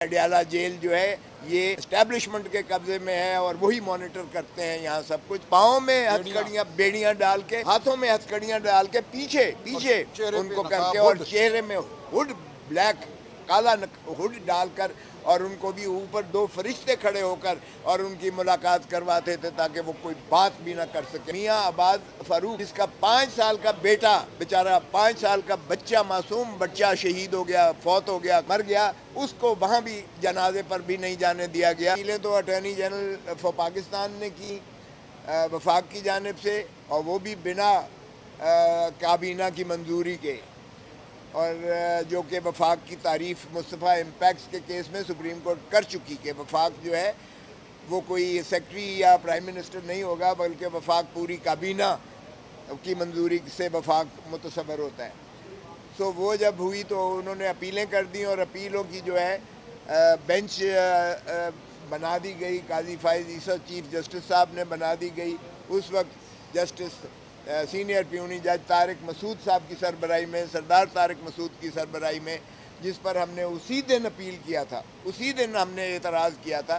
Adiala jail जो है ये एस्टेब्लिशमेंट के कब्जे में है और वही मॉनिटर करते हैं यहाँ सब कुछ। पाँव में हथकड़ियाँ बेड़ियाँ डाल के, हाथों में हथकड़ियाँ डाल के, पीछे पीछे उनको करके और चेहरे में हुड ब्लैक काला हुड डालकर और उनको भी ऊपर दो फरिश्ते खड़े होकर और उनकी मुलाकात करवाते थे ताकि वो कोई बात भी ना कर सके। मियाँ अब्बास फारूक जिसका 5 साल का बेटा बेचारा 5 साल का बच्चा मासूम बच्चा शहीद हो गया, फौत हो गया, मर गया, उसको वहाँ भी जनाजे पर भी नहीं जाने दिया गया। तो अटॉर्नी जनरल फॉर पाकिस्तान ने की वफाक की जानिब से, और वो भी बिना काबीना की मंजूरी के, और जो कि वफाक की तारीफ मुस्तफ़ा इम्पैक्ट्स के केस में सुप्रीम कोर्ट कर चुकी कि वफाक जो है वो कोई सेक्रेटरी या प्राइम मिनिस्टर नहीं होगा बल्कि वफाक पूरी काबीना की मंजूरी से वफाक मुतसबर होता है। सो वो जब हुई तो उन्होंने अपीलें कर दी और अपीलों की जो है बेंच बना दी गई। काजी फाइज ईसा चीफ जस्टिस साहब ने बना दी गई। उस वक्त जस्टिस सीनियर प्यूनी जज तारिक मसूद साहब की सरबराही में, सरदार तारिक मसूद की सरबराही में, जिस पर हमने उसी दिन अपील किया था, उसी दिन हमने एतराज़ किया था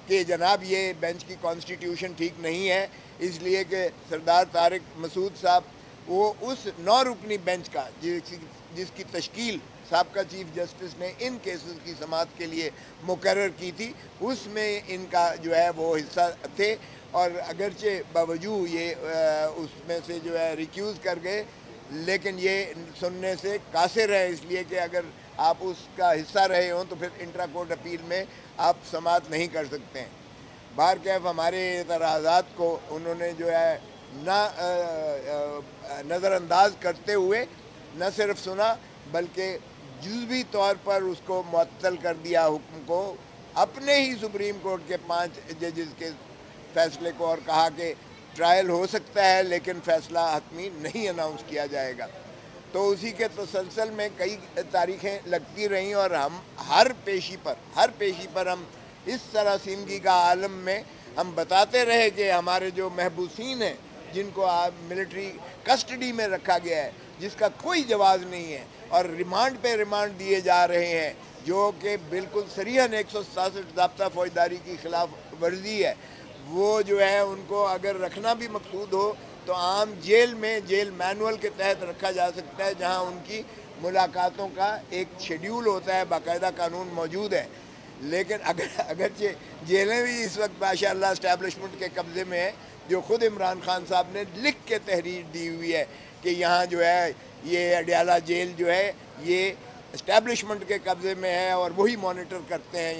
कि जनाब ये बेंच की कॉन्स्टिट्यूशन ठीक नहीं है, इसलिए कि सरदार तारिक मसूद साहब वो उस 9 रुकनी बेंच का जिसकी तश्कील साबका चीफ जस्टिस ने इन केसेस की समाअत के लिए मुकर्रर की थी, उसमें इनका जो है वो हिस्सा थे, और अगरचे बावजूद ये उसमें से जो है रिक्यूज़ कर गए, लेकिन ये सुनने से कासिर है, इसलिए कि अगर आप उसका हिस्सा रहे हों तो फिर इंट्रा कोर्ट अपील में आप समाअत नहीं कर सकते हैं। बाहर कैफ हमारे एतराज़ात को उन्होंने जो है नज़रअंदाज करते हुए न सिर्फ सुना बल्कि जुज़वी तौर पर उसको मुअत्तल कर दिया हुक्म को, अपने ही सुप्रीम कोर्ट के 5 जजेस के फैसले को, और कहा कि ट्रायल हो सकता है लेकिन फ़ैसला हतमी नहीं अनाउंस किया जाएगा। तो उसी के तसलसल में कई तारीखें लगती रहीं और हम हर पेशी पर हम इस तरह सिमगी का आलम में हम बताते रहे कि हमारे जो महबूसीन हैं जिनको मिलिट्री कस्टडी में रखा गया है, जिसका कोई जवाब नहीं है और रिमांड पे रिमांड दिए जा रहे हैं, जो कि बिल्कुल सरीहन 167 ज़ाब्ता फौजदारी की खिलाफ वर्जी है, वो जो है उनको अगर रखना भी मकसूद हो तो आम जेल में जेल मैनुअल के तहत रखा जा सकता है, जहां उनकी मुलाकातों का एक शेड्यूल होता है, बाकायदा कानून मौजूद है। लेकिन अगरचे जेलें भी इस वक्त माशाअल्लाह एस्टेब्लिशमेंट के कब्ज़े में है, जो ख़ुद इमरान खान साहब ने लिख के तहरीर दी हुई है कि यहाँ जो है ये अडियाला जेल जो है ये एस्टेब्लिशमेंट के कब्ज़े में है और वही मॉनिटर करते हैं।